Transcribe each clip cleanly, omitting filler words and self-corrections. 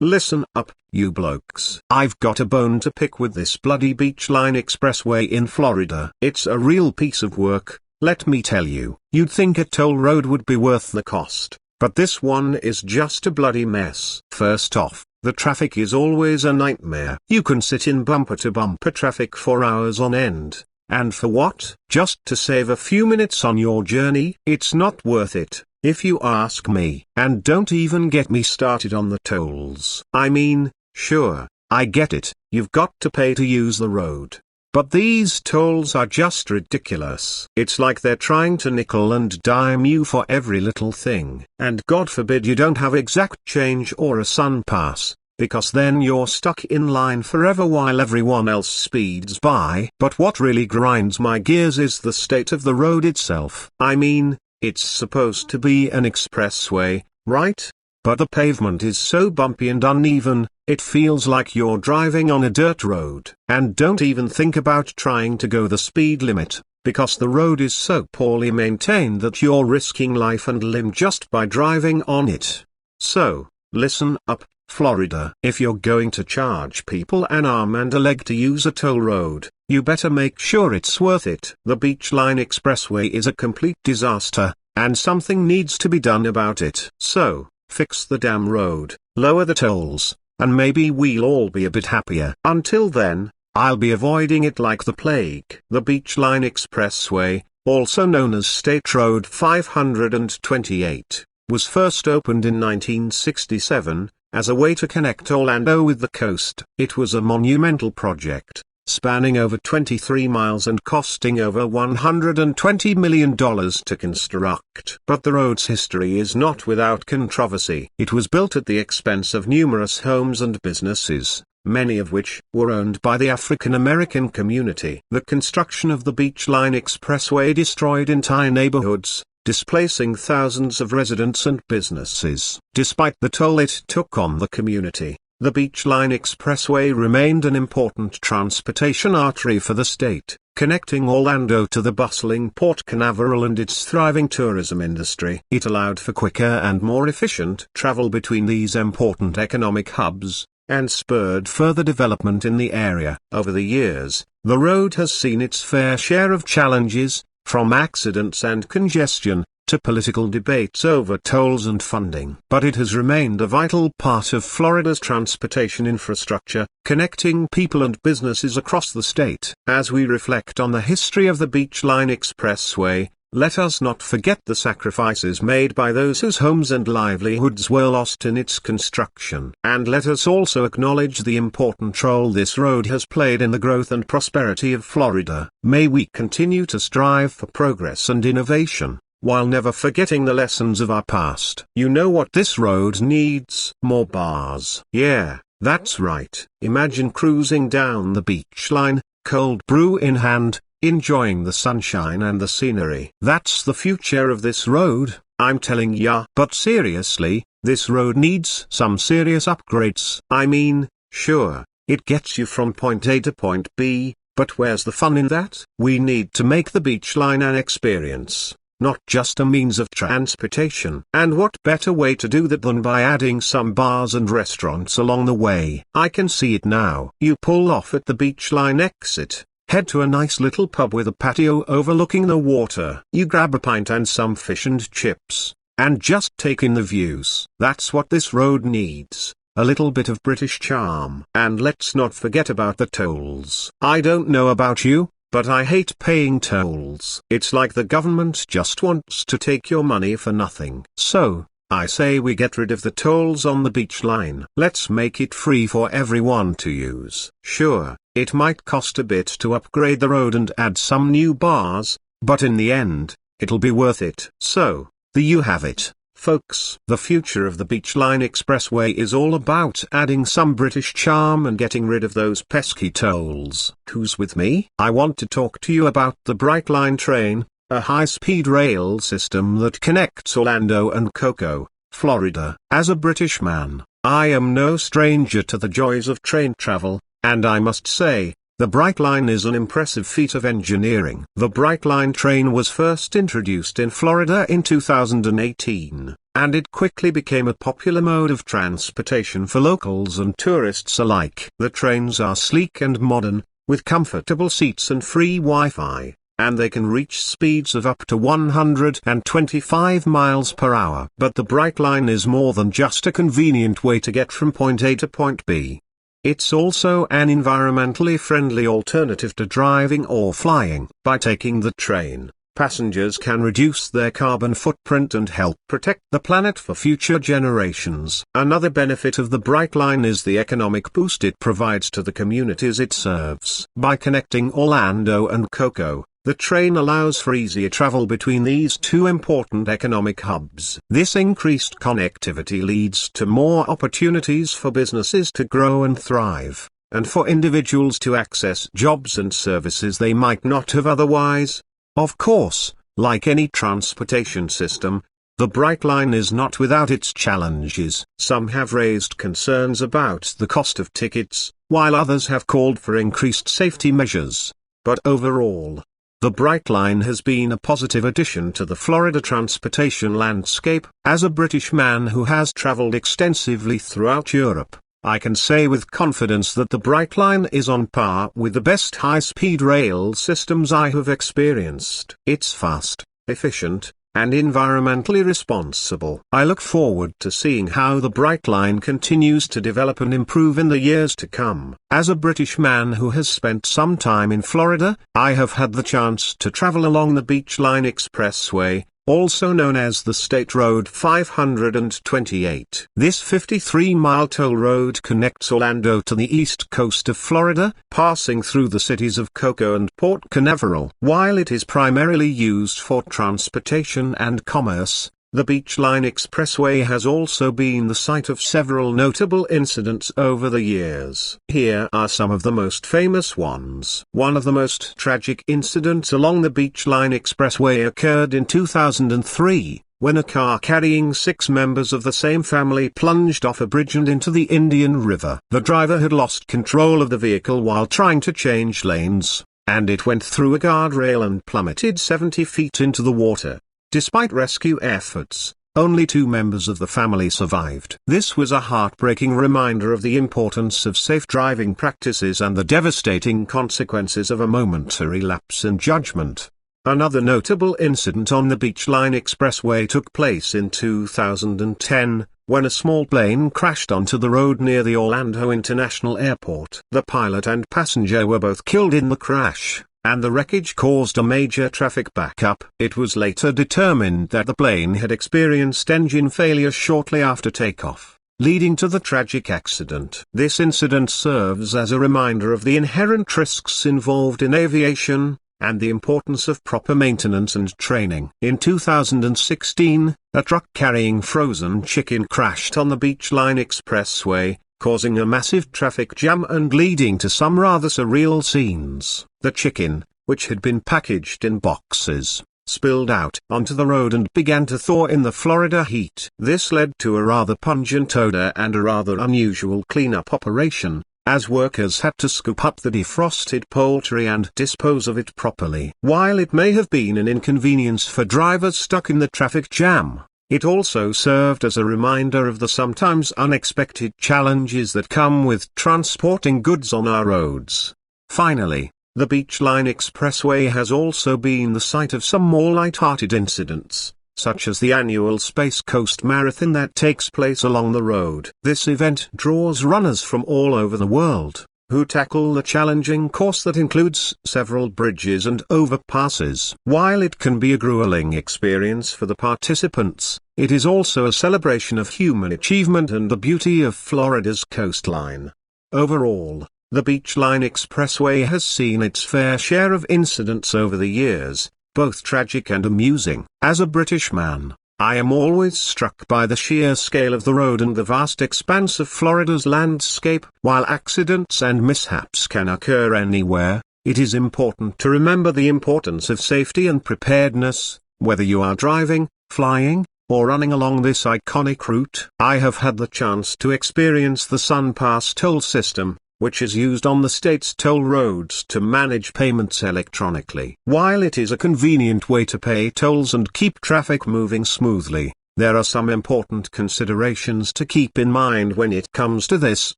Listen up, you blokes. I've got a bone to pick with this bloody Beachline Expressway in Florida. It's a real piece of work, let me tell you. You'd think a toll road would be worth the cost, but this one is just a bloody mess. First off, the traffic is always a nightmare. You can sit in bumper-to-bumper traffic for hours on end. And for what? Just to save a few minutes on your journey? It's not worth it, if you ask me. And don't even get me started on the tolls. I mean, sure, I get it, you've got to pay to use the road. But these tolls are just ridiculous. It's like they're trying to nickel and dime you for every little thing. And God forbid you don't have exact change or a sun pass, because then you're stuck in line forever while everyone else speeds by. But what really grinds my gears is the state of the road itself. I mean, it's supposed to be an expressway, right? But the pavement is so bumpy and uneven, it feels like you're driving on a dirt road. And don't even think about trying to go the speed limit, because the road is so poorly maintained that you're risking life and limb just by driving on it. So, listen up, Florida. If you're going to charge people an arm and a leg to use a toll road, you better make sure it's worth it. The Beachline Expressway is a complete disaster, and something needs to be done about it. So, fix the damn road, lower the tolls, and maybe we'll all be a bit happier. Until then, I'll be avoiding it like the plague. The Beachline Expressway, also known as State Road 528, was first opened in 1967, as a way to connect Orlando with the coast. It was a monumental project, spanning over 23 miles and costing over $120 million to construct. But the road's history is not without controversy. It was built at the expense of numerous homes and businesses, many of which were owned by the African American community. The construction of the Beachline Expressway destroyed entire neighborhoods, displacing thousands of residents and businesses. Despite the toll it took on the community, the Beachline Expressway remained an important transportation artery for the state, connecting Orlando to the bustling Port Canaveral and its thriving tourism industry. It allowed for quicker and more efficient travel between these important economic hubs, and spurred further development in the area. Over the years, the road has seen its fair share of challenges, from accidents and congestion, to political debates over tolls and funding. But it has remained a vital part of Florida's transportation infrastructure, connecting people and businesses across the state. As we reflect on the history of the Beachline Expressway, let us not forget the sacrifices made by those whose homes and livelihoods were lost in its construction. And let us also acknowledge the important role this road has played in the growth and prosperity of Florida. May we continue to strive for progress and innovation, while never forgetting the lessons of our past. You know what this road needs? More bars. Yeah, that's right. Imagine cruising down the beachline, cold brew in hand, enjoying the sunshine and the scenery. That's the future of this road, I'm telling ya. But seriously, this road needs some serious upgrades. I mean, sure, it gets you from point A to point B, but where's the fun in that? We need to make the beachline an experience, not just a means of transportation. And what better way to do that than by adding some bars and restaurants along the way? I can see it now. You pull off at the Beachline exit, head to a nice little pub with a patio overlooking the water. You grab a pint and some fish and chips, and just take in the views. That's what this road needs. A little bit of British charm. And let's not forget about the tolls. I don't know about you, but I hate paying tolls. It's like the government just wants to take your money for nothing. So, I say we get rid of the tolls on the beachline. Let's make it free for everyone to use. Sure, it might cost a bit to upgrade the road and add some new bars, but in the end, it'll be worth it. So, there you have it, folks. The future of the Beachline Expressway is all about adding some British charm and getting rid of those pesky tolls. Who's with me? I want to talk to you about the Brightline train, a high-speed rail system that connects Orlando and Cocoa, Florida. As a British man, I am no stranger to the joys of train travel, and I must say, the Brightline is an impressive feat of engineering. The Brightline train was first introduced in Florida in 2018, and it quickly became a popular mode of transportation for locals and tourists alike. The trains are sleek and modern, with comfortable seats and free Wi-Fi, and they can reach speeds of up to 125 miles per hour. But the Brightline is more than just a convenient way to get from point A to point B. It's also an environmentally friendly alternative to driving or flying. By taking the train, passengers can reduce their carbon footprint and help protect the planet for future generations. Another benefit of the Brightline is the economic boost it provides to the communities it serves. By connecting Orlando and Cocoa, the train allows for easier travel between these two important economic hubs. This increased connectivity leads to more opportunities for businesses to grow and thrive, and for individuals to access jobs and services they might not have otherwise. Of course, like any transportation system, the Brightline is not without its challenges. Some have raised concerns about the cost of tickets, while others have called for increased safety measures. But overall, the Brightline has been a positive addition to the Florida transportation landscape. As a British man who has traveled extensively throughout Europe, I can say with confidence that the Brightline is on par with the best high-speed rail systems I have experienced. It's fast, efficient, and environmentally responsible. I look forward to seeing how the Brightline continues to develop and improve in the years to come. As a British man who has spent some time in Florida, I have had the chance to travel along the Beachline Expressway, also known as the State Road 528. This 53-mile toll road connects Orlando to the east coast of Florida, passing through the cities of Cocoa and Port Canaveral. While it is primarily used for transportation and commerce, the Beachline Expressway has also been the site of several notable incidents over the years. Here are some of the most famous ones. One of the most tragic incidents along the Beachline Expressway occurred in 2003, when a car carrying 6 members of the same family plunged off a bridge and into the Indian River. The driver had lost control of the vehicle while trying to change lanes, and it went through a guardrail and plummeted 70 feet into the water. Despite rescue efforts, only 2 members of the family survived. This was a heartbreaking reminder of the importance of safe driving practices and the devastating consequences of a momentary lapse in judgment. Another notable incident on the Beachline Expressway took place in 2010, when a small plane crashed onto the road near the Orlando International Airport. The pilot and passenger were both killed in the crash, and the wreckage caused a major traffic backup. It was later determined that the plane had experienced engine failure shortly after takeoff, leading to the tragic accident. This incident serves as a reminder of the inherent risks involved in aviation, and the importance of proper maintenance and training. In 2016, a truck carrying frozen chicken crashed on the Beachline Expressway, causing a massive traffic jam and leading to some rather surreal scenes. The chicken, which had been packaged in boxes, spilled out onto the road and began to thaw in the Florida heat. This led to a rather pungent odor and a rather unusual cleanup operation, as workers had to scoop up the defrosted poultry and dispose of it properly. While it may have been an inconvenience for drivers stuck in the traffic jam, it also served as a reminder of the sometimes unexpected challenges that come with transporting goods on our roads. Finally, the Beachline Expressway has also been the site of some more light-hearted incidents, such as the annual Space Coast Marathon that takes place along the road. This event draws runners from all over the world, who tackle the challenging course that includes several bridges and overpasses. While it can be a grueling experience for the participants, it is also a celebration of human achievement and the beauty of Florida's coastline. Overall, the Beachline Expressway has seen its fair share of incidents over the years, both tragic and amusing. As a British man, I am always struck by the sheer scale of the road and the vast expanse of Florida's landscape. While accidents and mishaps can occur anywhere, it is important to remember the importance of safety and preparedness, whether you are driving, flying, or running along this iconic route. I have had the chance to experience the Sun Pass toll system, which is used on the state's toll roads to manage payments electronically. While it is a convenient way to pay tolls and keep traffic moving smoothly, There are some important considerations to keep in mind when it comes to this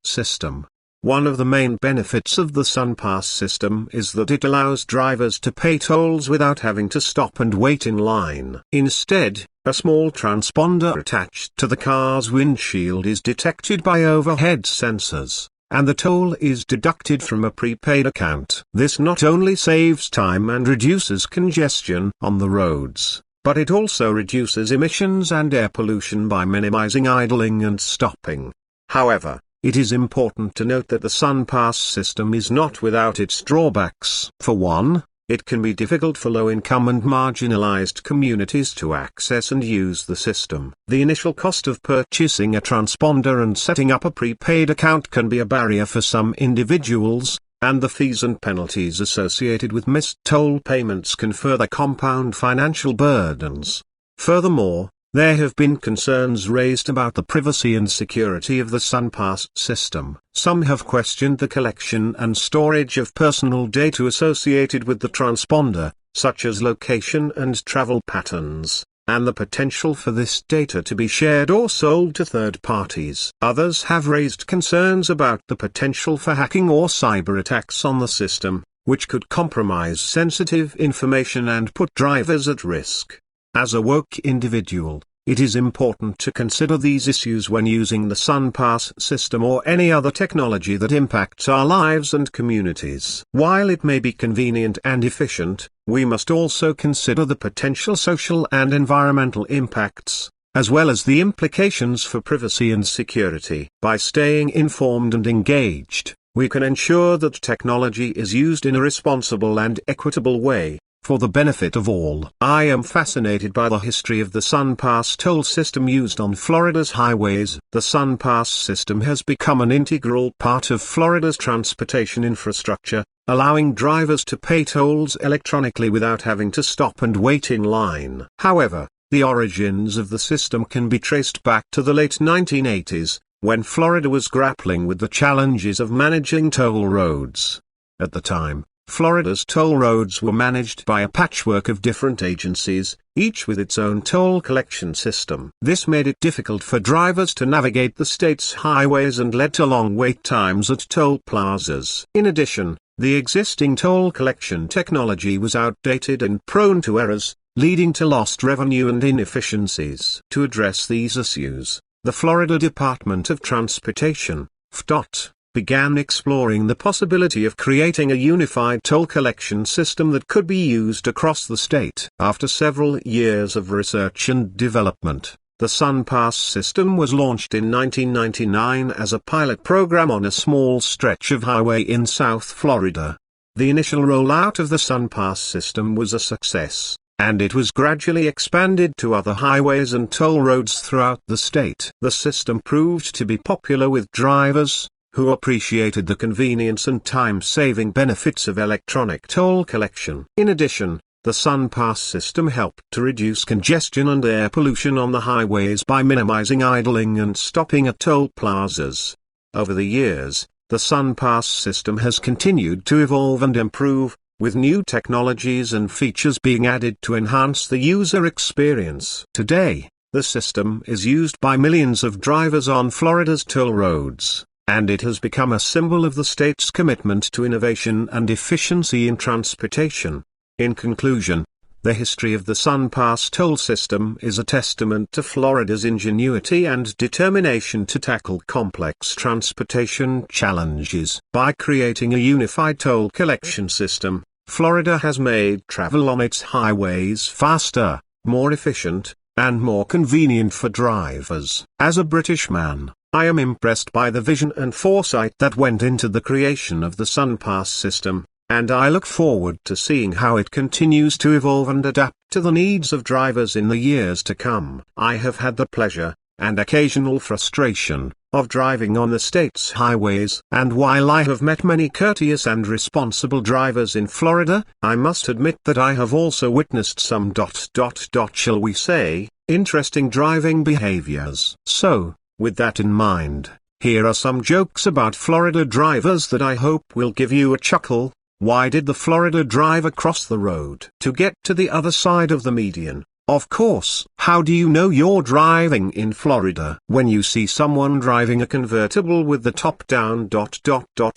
system. One of the main benefits of the SunPass system is that it allows drivers to pay tolls without having to stop and wait in line. Instead, a small transponder attached to the car's windshield is detected by overhead sensors, and the toll is deducted from a prepaid account. This not only saves time and reduces congestion on the roads, but it also reduces emissions and air pollution by minimizing idling and stopping. However, it is important to note that the SunPass system is not without its drawbacks. For one, it can be difficult for low-income and marginalized communities to access and use the system. The initial cost of purchasing a transponder and setting up a prepaid account can be a barrier for some individuals, and the fees and penalties associated with missed toll payments can further compound financial burdens. Furthermore, there have been concerns raised about the privacy and security of the SunPass system. Some have questioned the collection and storage of personal data associated with the transponder, such as location and travel patterns, and the potential for this data to be shared or sold to third parties. Others have raised concerns about the potential for hacking or cyber attacks on the system, which could compromise sensitive information and put drivers at risk. As a woke individual, it is important to consider these issues when using the SunPass system or any other technology that impacts our lives and communities. While it may be convenient and efficient, we must also consider the potential social and environmental impacts, as well as the implications for privacy and security. By staying informed and engaged, we can ensure that technology is used in a responsible and equitable way, for the benefit of all. I am fascinated by the history of the SunPass toll system used on Florida's highways. The SunPass system has become an integral part of Florida's transportation infrastructure, allowing drivers to pay tolls electronically without having to stop and wait in line. However, the origins of the system can be traced back to the late 1980s, when Florida was grappling with the challenges of managing toll roads. At the time, Florida's toll roads were managed by a patchwork of different agencies, each with its own toll collection system. This made it difficult for drivers to navigate the state's highways and led to long wait times at toll plazas. In addition, the existing toll collection technology was outdated and prone to errors, leading to lost revenue and inefficiencies. To address these issues, the Florida Department of Transportation, FDOT, began exploring the possibility of creating a unified toll collection system that could be used across the state. After several years of research and development, the SunPass system was launched in 1999 as a pilot program on a small stretch of highway in South Florida. The initial rollout of the SunPass system was a success, and it was gradually expanded to other highways and toll roads throughout the state. The system proved to be popular with drivers, who appreciated the convenience and time-saving benefits of electronic toll collection. In addition, the SunPass system helped to reduce congestion and air pollution on the highways by minimizing idling and stopping at toll plazas. Over the years, the SunPass system has continued to evolve and improve, with new technologies and features being added to enhance the user experience. Today, the system is used by millions of drivers on Florida's toll roads, and it has become a symbol of the state's commitment to innovation and efficiency in transportation. In conclusion, the history of the SunPass toll system is a testament to Florida's ingenuity and determination to tackle complex transportation challenges. By creating a unified toll collection system, Florida has made travel on its highways faster, more efficient, and more convenient for drivers. As a British man, I am impressed by the vision and foresight that went into the creation of the SunPass system, and I look forward to seeing how it continues to evolve and adapt to the needs of drivers in the years to come. I have had the pleasure, and occasional frustration, of driving on the state's highways, and while I have met many courteous and responsible drivers in Florida, I must admit that I have also witnessed some shall we say, interesting driving behaviors. So, with that in mind, here are some jokes about Florida drivers that I hope will give you a chuckle. Why did the Florida driver cross the road? To get to the other side of the median. of course. How do you know you're driving in Florida? When you see someone driving a convertible with the top down ...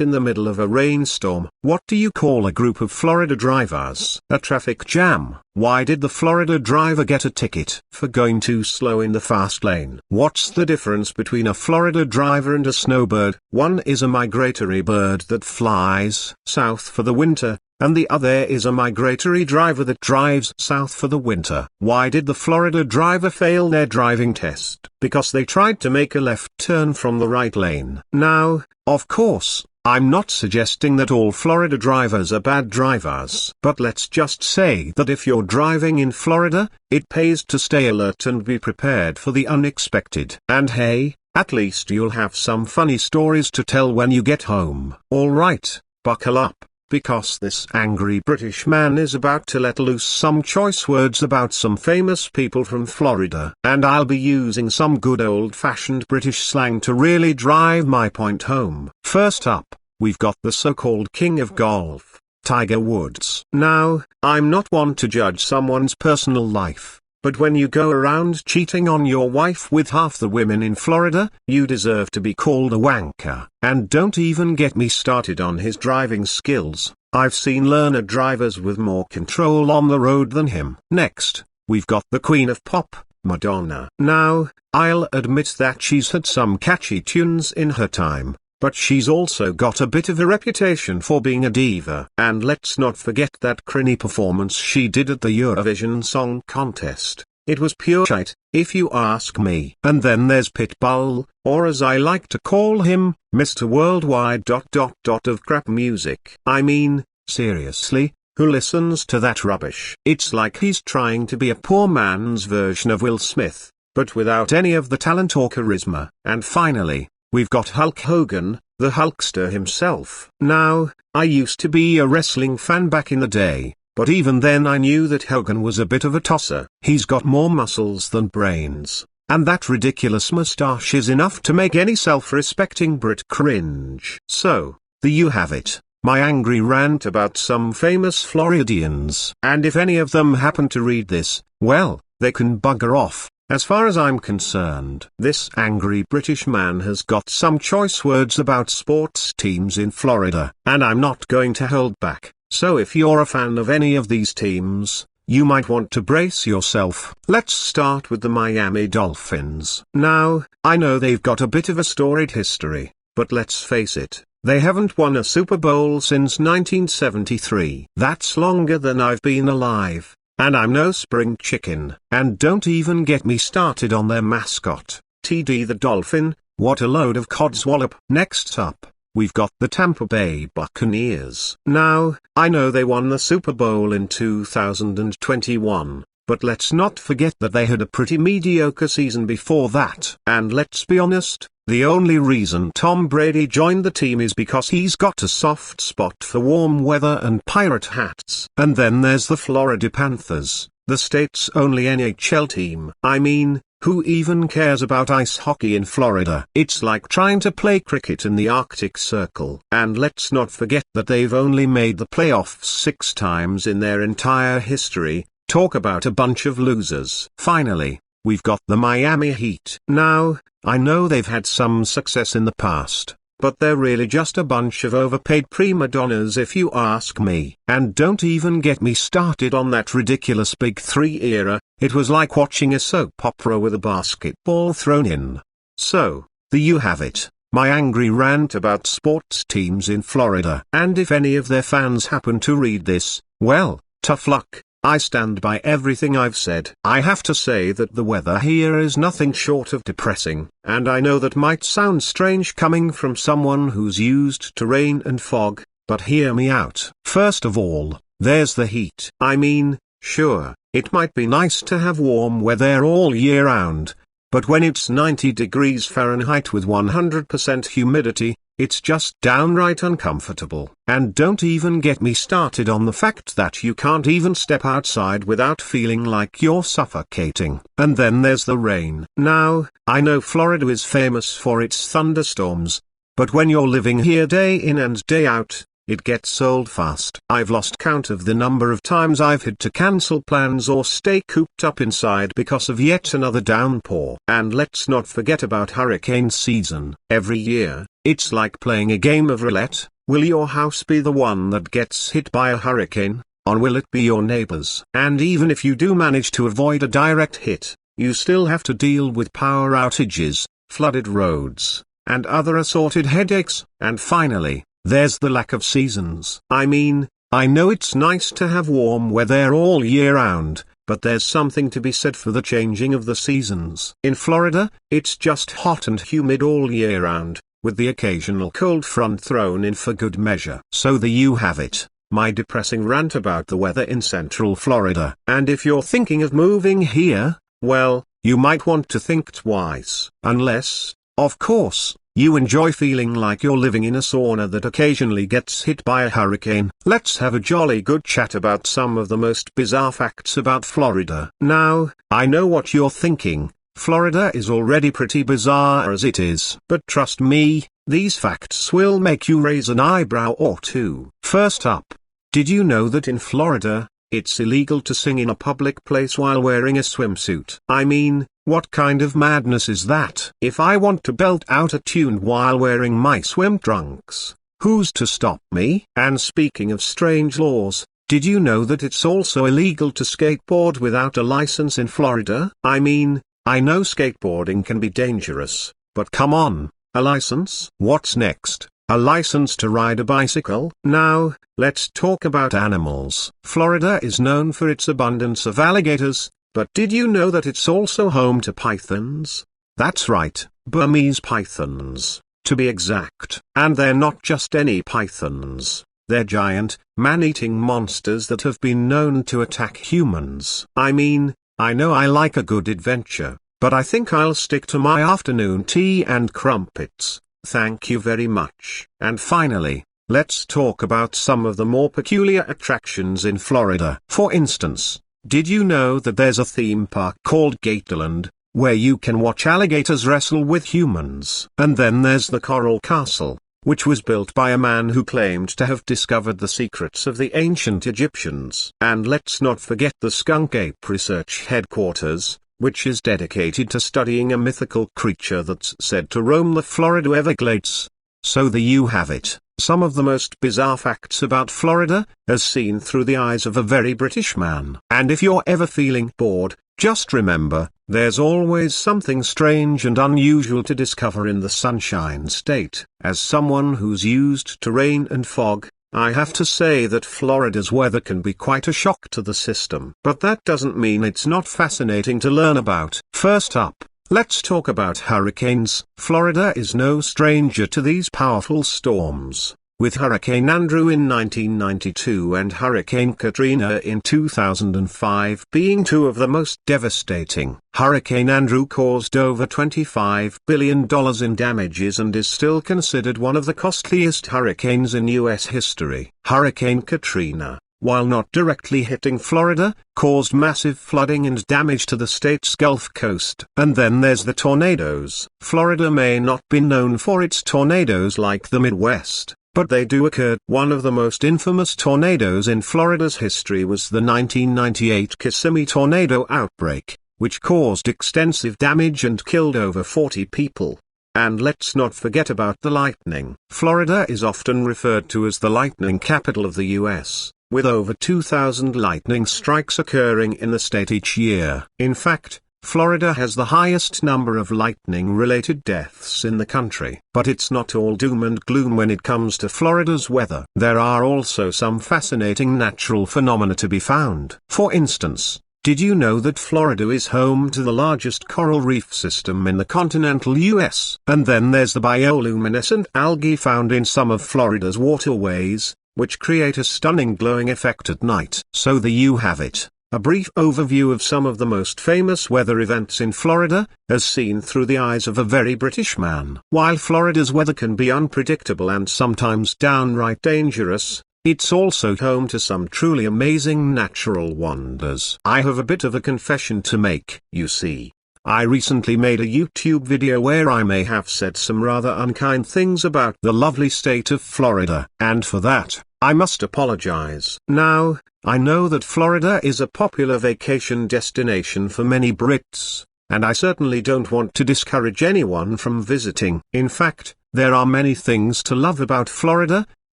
in the middle of a rainstorm, what do you call a group of Florida drivers? A traffic jam. Why did the Florida driver get a ticket? For going too slow in the fast lane. What's the difference between a Florida driver and a snowbird? One is a migratory bird that flies south for the winter, and the other is a migratory driver that drives south for the winter. Why did the Florida driver fail their driving test? Because they tried to make a left turn from the right lane. Now, of course, I'm not suggesting that all Florida drivers are bad drivers. But let's just say that if you're driving in Florida, it pays to stay alert and be prepared for the unexpected. And hey, at least you'll have some funny stories to tell when you get home. Alright, buckle up, because this angry British man is about to let loose some choice words about some famous people from Florida. And I'll be using some good old-fashioned British slang to really drive my point home. First up, we've got the so-called king of golf, Tiger Woods. Now, I'm not one to judge someone's personal life, but when you go around cheating on your wife with half the women in Florida, you deserve to be called a wanker. And don't even get me started on his driving skills. I've seen learner drivers with more control on the road than him. Next, we've got the queen of pop, Madonna. Now, I'll admit that she's had some catchy tunes in her time, but she's also got a bit of a reputation for being a diva. And let's not forget that crinny performance she did at the Eurovision Song Contest. It was pure shite, if you ask me. And then there's Pitbull, or as I like to call him, Mr. Worldwide ... of crap music. I mean, seriously, who listens to that rubbish? It's like he's trying to be a poor man's version of Will Smith, but without any of the talent or charisma. And finally, we've got Hulk Hogan, the Hulkster himself. Now, I used to be a wrestling fan back in the day, but even then I knew that Hogan was a bit of a tosser. He's got more muscles than brains, and that ridiculous mustache is enough to make any self-respecting Brit cringe. So, there you have it, my angry rant about some famous Floridians. And if any of them happen to read this, well, they can bugger off. As far as I'm concerned, this angry British man has got some choice words about sports teams in Florida, and I'm not going to hold back. So if you're a fan of any of these teams, you might want to brace yourself. Let's start with the Miami Dolphins. Now, I know they've got a bit of a storied history, but let's face it, they haven't won a Super Bowl since 1973. That's longer than I've been alive. And I'm no spring chicken. And don't even get me started on their mascot, TD the Dolphin. What a load of codswallop. Next up, we've got the Tampa Bay Buccaneers. Now, I know they won the Super Bowl in 2021, but let's not forget that they had a pretty mediocre season before that. And let's be honest, the only reason Tom Brady joined the team is because he's got a soft spot for warm weather and pirate hats. And then there's the Florida Panthers, the state's only NHL team. I mean, who even cares about ice hockey in Florida? It's like trying to play cricket in the Arctic Circle. And let's not forget that they've only made the playoffs 6 times in their entire history. Talk about a bunch of losers. Finally, we've got the Miami Heat. Now, I know they've had some success in the past, but they're really just a bunch of overpaid prima donnas if you ask me. And don't even get me started on that ridiculous Big Three era. It was like watching a soap opera with a basketball thrown in. So, there you have it, my angry rant about sports teams in Florida. And if any of their fans happen to read this, well, tough luck. I stand by everything I've said. I have to say that the weather here is nothing short of depressing, and I know that might sound strange coming from someone who's used to rain and fog, but hear me out. First of all, there's the heat. I mean, sure, it might be nice to have warm weather all year round, but when it's 90 degrees Fahrenheit with 100% humidity, it's just downright uncomfortable. And don't even get me started on the fact that you can't even step outside without feeling like you're suffocating. And then there's the rain. Now, I know Florida is famous for its thunderstorms, but when you're living here day in and day out, it gets old fast. I've lost count of the number of times I've had to cancel plans or stay cooped up inside because of yet another downpour. And let's not forget about hurricane season. Every year, it's like playing a game of roulette. Will your house be the one that gets hit by a hurricane, or will it be your neighbor's? And even if you do manage to avoid a direct hit, you still have to deal with power outages, flooded roads, and other assorted headaches. And finally, there's the lack of seasons. I mean, I know it's nice to have warm weather all year round, but there's something to be said for the changing of the seasons. In Florida, it's just hot and humid all year round, with the occasional cold front thrown in for good measure. So there you have it, my depressing rant about the weather in Central Florida. And if you're thinking of moving here, well, you might want to think twice. Unless, of course, you enjoy feeling like you're living in a sauna that occasionally gets hit by a hurricane. Let's have a jolly good chat about some of the most bizarre facts about Florida. Now, I know what you're thinking. Florida is already pretty bizarre as it is. But trust me, these facts will make you raise an eyebrow or two. First up, did you know that in Florida, it's illegal to sing in a public place while wearing a swimsuit? I mean, what kind of madness is that? If I want to belt out a tune while wearing my swim trunks, who's to stop me? And speaking of strange laws, did you know that it's also illegal to skateboard without a license in Florida? I mean, I know skateboarding can be dangerous, but come on, a license? What's next? A license to ride a bicycle? Now, let's talk about animals. Florida is known for its abundance of alligators, but did you know that it's also home to pythons? That's right, Burmese pythons, to be exact. And they're not just any pythons. They're giant, man-eating monsters that have been known to attack humans. I mean, I know I like a good adventure, but I think I'll stick to my afternoon tea and crumpets. Thank you very much. And finally, let's talk about some of the more peculiar attractions in Florida. For instance, did you know that there's a theme park called Gatorland, where you can watch alligators wrestle with humans? And then there's the Coral Castle, which was built by a man who claimed to have discovered the secrets of the ancient Egyptians. And let's not forget the Skunk Ape Research Headquarters, which is dedicated to studying a mythical creature that's said to roam the Florida Everglades. So there you have it, some of the most bizarre facts about Florida, as seen through the eyes of a very British man. And if you're ever feeling bored, just remember, there's always something strange and unusual to discover in the Sunshine State. As someone who's used to rain and fog, I have to say that Florida's weather can be quite a shock to the system. But that doesn't mean it's not fascinating to learn about. First up, let's talk about hurricanes. Florida is no stranger to these powerful storms, with Hurricane Andrew in 1992 and Hurricane Katrina in 2005 being two of the most devastating. Hurricane Andrew caused over $25 billion in damages and is still considered one of the costliest hurricanes in U.S. history. Hurricane Katrina, while not directly hitting Florida, caused massive flooding and damage to the state's Gulf Coast. And then there's the tornadoes. Florida may not be known for its tornadoes like the Midwest, but they do occur. One of the most infamous tornadoes in Florida's history was the 1998 Kissimmee tornado outbreak, which caused extensive damage and killed over 40 people. And let's not forget about the lightning. Florida is often referred to as the lightning capital of the U.S., with over 2,000 lightning strikes occurring in the state each year. In fact, Florida has the highest number of lightning-related deaths in the country. But it's not all doom and gloom when it comes to Florida's weather. There are also some fascinating natural phenomena to be found. For instance, did you know that Florida is home to the largest coral reef system in the continental U.S.? And then there's the bioluminescent algae found in some of Florida's waterways, which create a stunning glowing effect at night. So there you have it. A brief overview of some of the most famous weather events in Florida, as seen through the eyes of a very British man. While Florida's weather can be unpredictable and sometimes downright dangerous, it's also home to some truly amazing natural wonders. I have a bit of a confession to make. You see, I recently made a YouTube video where I may have said some rather unkind things about the lovely state of Florida, and for that, I must apologize. Now, I know that Florida is a popular vacation destination for many Brits, and I certainly don't want to discourage anyone from visiting. In fact, there are many things to love about Florida: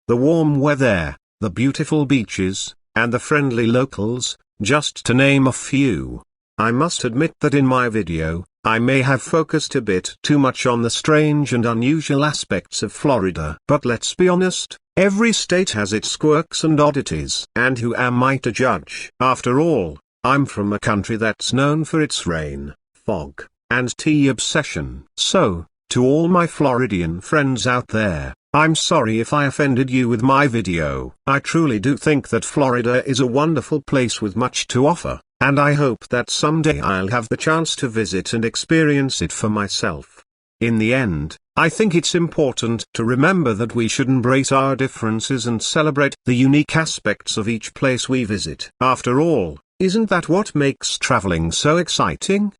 the warm weather, the beautiful beaches, and the friendly locals, just to name a few. I must admit that in my video, I may have focused a bit too much on the strange and unusual aspects of Florida. But let's be honest, every state has its quirks and oddities. And who am I to judge? After all, I'm from a country that's known for its rain, fog, and tea obsession. So, to all my Floridian friends out there, I'm sorry if I offended you with my video. I truly do think that Florida is a wonderful place with much to offer, and I hope that someday I'll have the chance to visit and experience it for myself. In the end, I think it's important to remember that we should embrace our differences and celebrate the unique aspects of each place we visit. After all, isn't that what makes traveling so exciting?